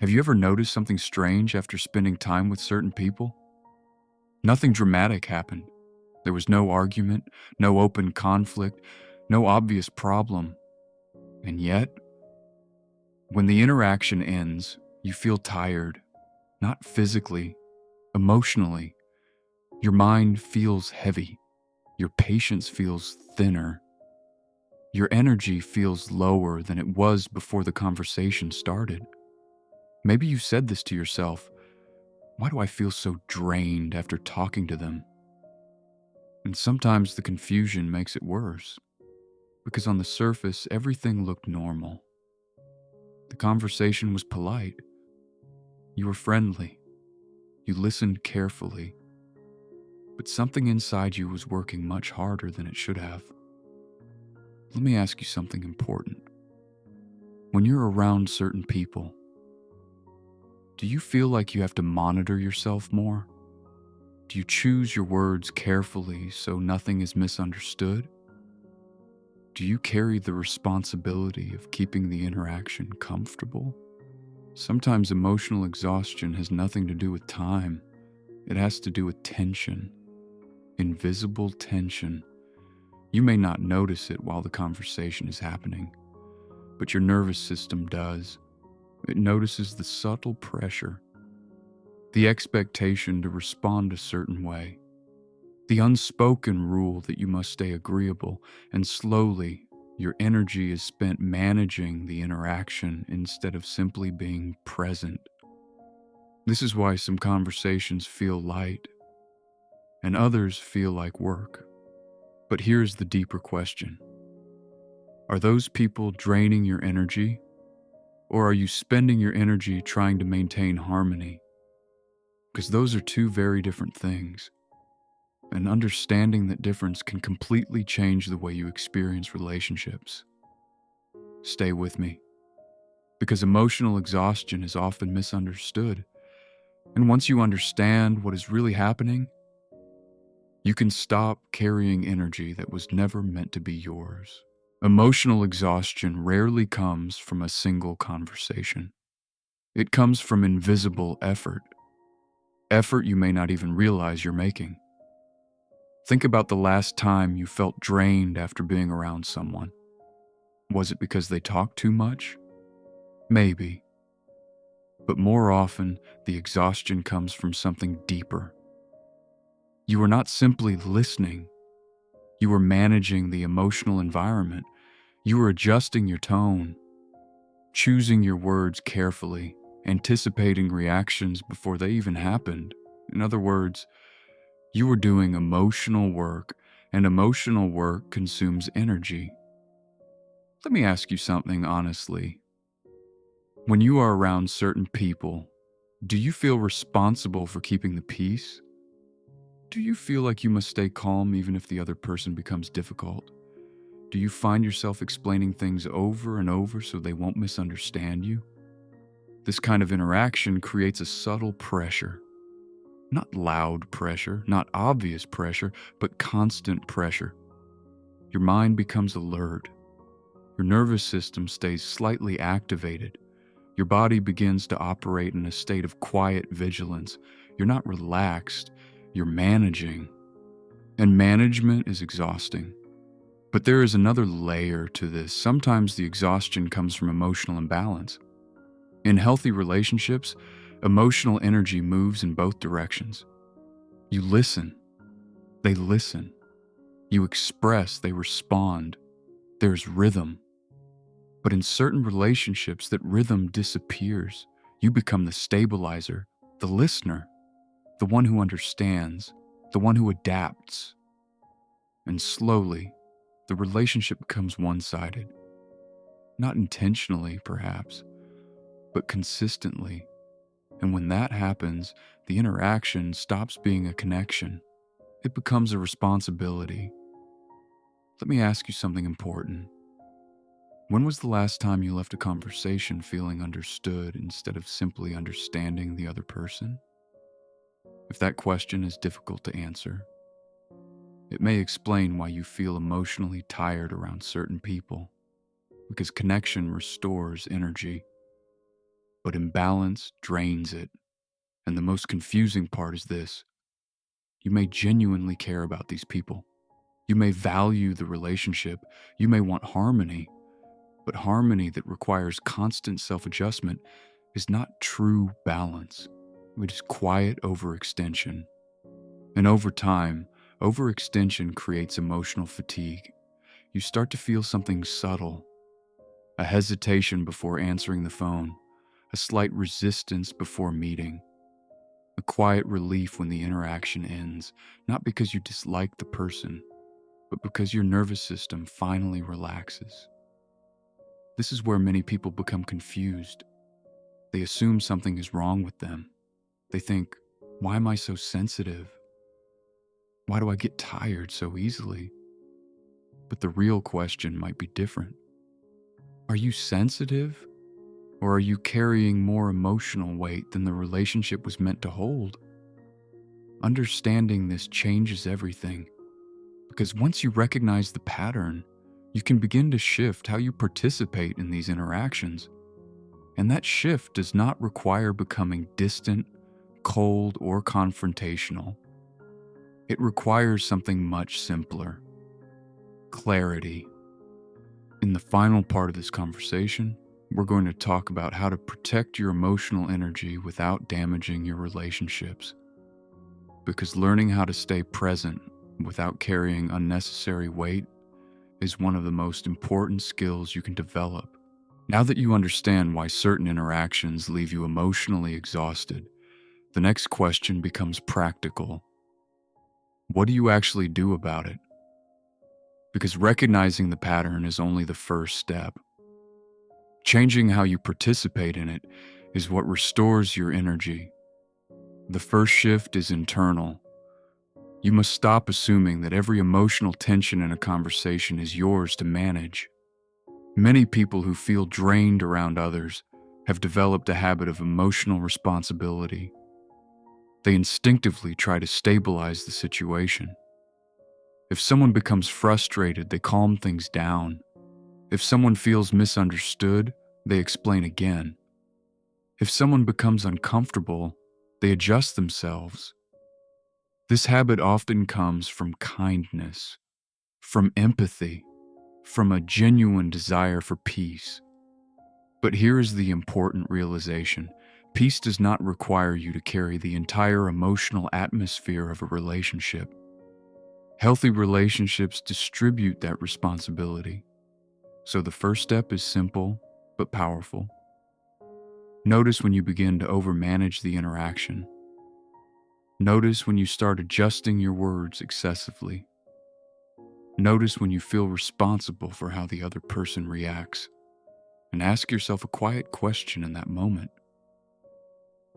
Have you ever noticed something strange after spending time with certain people? Nothing dramatic happened. There was no argument, no open conflict, no obvious problem. And yet, when the interaction ends, you feel tired, not physically, emotionally. Your mind feels heavy. Your patience feels thinner. Your energy feels lower than it was before the conversation started. Maybe you said this to yourself. Why do I feel so drained after talking to them? And sometimes the confusion makes it worse, because on the surface, everything looked normal. The conversation was polite. You were friendly. You listened carefully. But something inside you was working much harder than it should have. Let me ask you something important. When you're around certain people, do you feel like you have to monitor yourself more? Do you choose your words carefully so nothing is misunderstood? Do you carry the responsibility of keeping the interaction comfortable? Sometimes emotional exhaustion has nothing to do with time. It has to do with tension, invisible tension. You may not notice it while the conversation is happening, but your nervous system does. It notices the subtle pressure, the expectation to respond a certain way, the unspoken rule that you must stay agreeable, and slowly your energy is spent managing the interaction instead of simply being present. This is why some conversations feel light and others feel like work. But here's the deeper question. Are those people draining your energy, or are you spending your energy trying to maintain harmony? Because those are two very different things. And understanding that difference can completely change the way you experience relationships. Stay with me, because emotional exhaustion is often misunderstood. And once you understand what is really happening, you can stop carrying energy that was never meant to be yours. Emotional exhaustion rarely comes from a single conversation. It comes from invisible effort you may not even realize you're making. Think about the last time you felt drained after being around someone. Was it because they talked too much? Maybe. But more often, the exhaustion comes from something deeper. You were not simply listening. You were managing the emotional environment. You were adjusting your tone, choosing your words carefully, anticipating reactions before they even happened. In other words, you were doing emotional work, and emotional work consumes energy. Let me ask you something honestly. When you are around certain people, do you feel responsible for keeping the peace? Do you feel like you must stay calm even if the other person becomes difficult? Do you find yourself explaining things over and over so they won't misunderstand you? This kind of interaction creates a subtle pressure. Not loud pressure, not obvious pressure, but constant pressure. Your mind becomes alert. Your nervous system stays slightly activated. Your body begins to operate in a state of quiet vigilance. You're not relaxed, you're managing. And management is exhausting. But there is another layer to this. Sometimes the exhaustion comes from emotional imbalance. In healthy relationships, emotional energy moves in both directions. You listen, they listen. You express, they respond. There's rhythm. But in certain relationships, that rhythm disappears. You become the stabilizer, the listener, the one who understands, the one who adapts. And slowly, the relationship becomes one-sided. Not intentionally, perhaps, but consistently. And when that happens, the interaction stops being a connection. It becomes a responsibility. Let me ask you something important. When was the last time you left a conversation feeling understood instead of simply understanding the other person? If that question is difficult to answer, it may explain why you feel emotionally tired around certain people, because connection restores energy. but imbalance drains it. And the most confusing part is this: you may genuinely care about these people. You may value the relationship. You may want harmony, but harmony that requires constant self adjustment is not true balance. It is quiet overextension. And over time, overextension creates emotional fatigue. You start to feel something subtle: a hesitation before answering the phone, a slight resistance before meeting, a quiet relief when the interaction ends, not because you dislike the person, but because your nervous system finally relaxes. This is where many people become confused. They assume something is wrong with them. They think, why am I so sensitive? Why do I get tired so easily? But the real question might be different. Are you sensitive, or are you carrying more emotional weight than the relationship was meant to hold? Understanding this changes everything, because once you recognize the pattern, you can begin to shift how you participate in these interactions. And that shift does not require becoming distant, cold, or confrontational. It requires something much simpler: clarity. In the final part of this conversation, we're going to talk about how to protect your emotional energy without damaging your relationships. Because learning how to stay present without carrying unnecessary weight is one of the most important skills you can develop. Now that you understand why certain interactions leave you emotionally exhausted, the next question becomes practical. What do you actually do about it? Because recognizing the pattern is only the first step. Changing how you participate in it is what restores your energy. The first shift is internal. You must stop assuming that every emotional tension in a conversation is yours to manage. Many people who feel drained around others have developed a habit of emotional responsibility. They instinctively try to stabilize the situation. If someone becomes frustrated, they calm things down. If someone feels misunderstood, they explain again. If someone becomes uncomfortable, they adjust themselves. This habit often comes from kindness, from empathy, from a genuine desire for peace. But here is the important realization: peace does not require you to carry the entire emotional atmosphere of a relationship. Healthy relationships distribute that responsibility. So the first step is simple but powerful. Notice when you begin to overmanage the interaction. Notice when you start adjusting your words excessively. Notice when you feel responsible for how the other person reacts. And ask yourself a quiet question in that moment: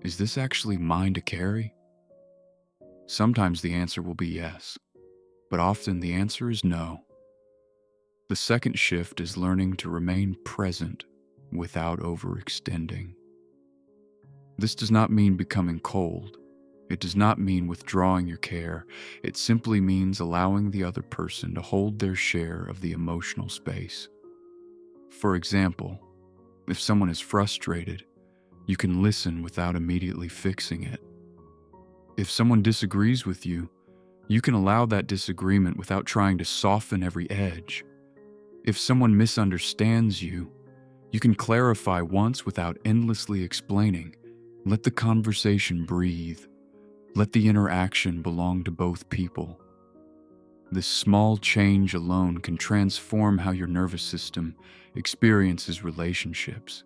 is this actually mine to carry? Sometimes the answer will be yes, but often the answer is no. The second shift is learning to remain present without overextending. This does not mean becoming cold. It does not mean withdrawing your care. It simply means allowing the other person to hold their share of the emotional space. For example, if someone is frustrated, you can listen without immediately fixing it. If someone disagrees with you, you can allow that disagreement without trying to soften every edge. If someone misunderstands you, you can clarify once without endlessly explaining. Let the conversation breathe. Let the interaction belong to both people. This small change alone can transform how your nervous system experiences relationships.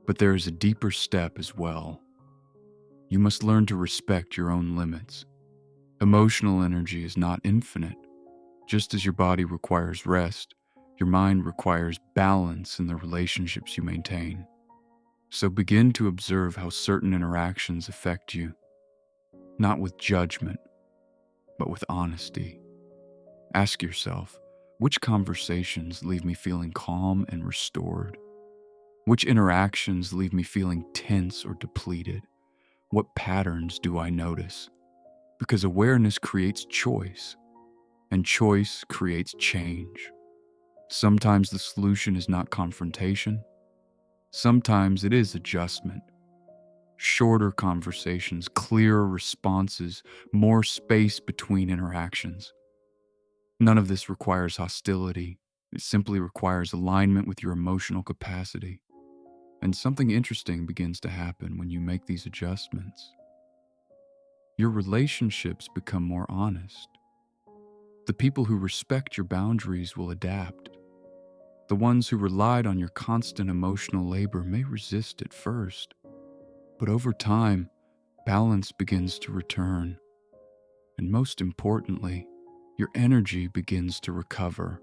But there is a deeper step as well. You must learn to respect your own limits. Emotional energy is not infinite. Just as your body requires rest, your mind requires balance in the relationships you maintain. So begin to observe how certain interactions affect you, not with judgment, but with honesty. Ask yourself, which conversations leave me feeling calm and restored? Which interactions leave me feeling tense or depleted? What patterns do I notice? Because awareness creates choice, and choice creates change. Sometimes the solution is not confrontation. Sometimes it is adjustment, shorter conversations, clearer responses, more space between interactions. None of this requires hostility. It simply requires alignment with your emotional capacity. And something interesting begins to happen when you make these adjustments. Your relationships become more honest. The people who respect your boundaries will adapt. The ones who relied on your constant emotional labor may resist at first, but over time, balance begins to return. And most importantly, your energy begins to recover.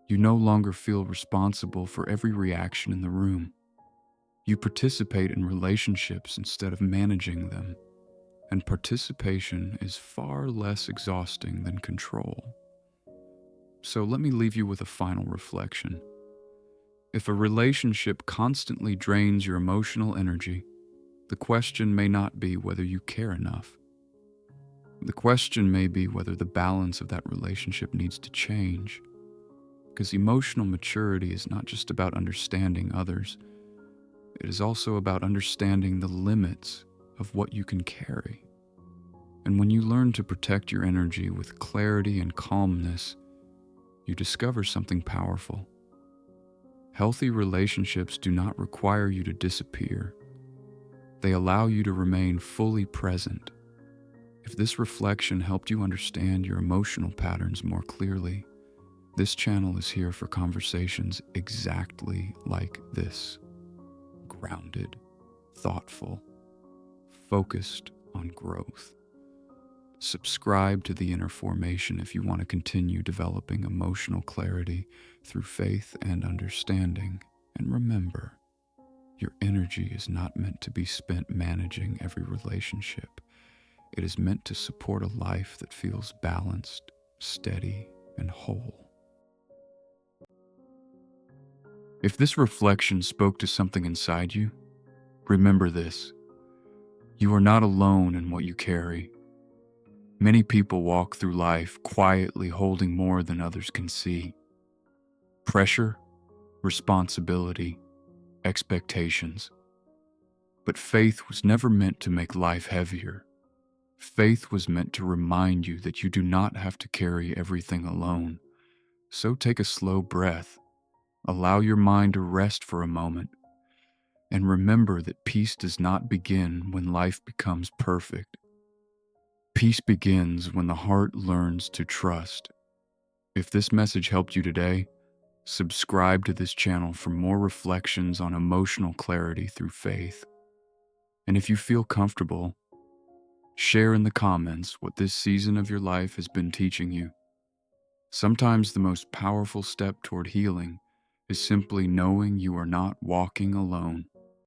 You no longer feel responsible for every reaction in the room. You participate in relationships instead of managing them. And participation is far less exhausting than control. So let me leave you with a final reflection. If a relationship constantly drains your emotional energy, the question may not be whether you care enough. The question may be whether the balance of that relationship needs to change. Because emotional maturity is not just about understanding others, it is also about understanding the limits of what you can carry. And when you learn to protect your energy with clarity and calmness, you discover something powerful. Healthy relationships do not require you to disappear. They allow you to remain fully present. If this reflection helped you understand your emotional patterns more clearly, this channel is here for conversations exactly like this. Grounded, thoughtful, focused on growth. Subscribe to The Inner Formation if you want to continue developing emotional clarity through faith and understanding. And remember, your energy is not meant to be spent managing every relationship. It is meant to support a life that feels balanced, steady, and whole. If this reflection spoke to something inside you, remember this: you are not alone in what you carry. Many people walk through life quietly holding more than others can see. Pressure, responsibility, expectations. But faith was never meant to make life heavier. Faith was meant to remind you that you do not have to carry everything alone. So take a slow breath, allow your mind to rest for a moment, and remember that peace does not begin when life becomes perfect. Peace begins when the heart learns to trust. If this message helped you today, subscribe to this channel for more reflections on emotional clarity through faith. And if you feel comfortable, share in the comments what this season of your life has been teaching you. Sometimes the most powerful step toward healing is simply knowing you are not walking alone.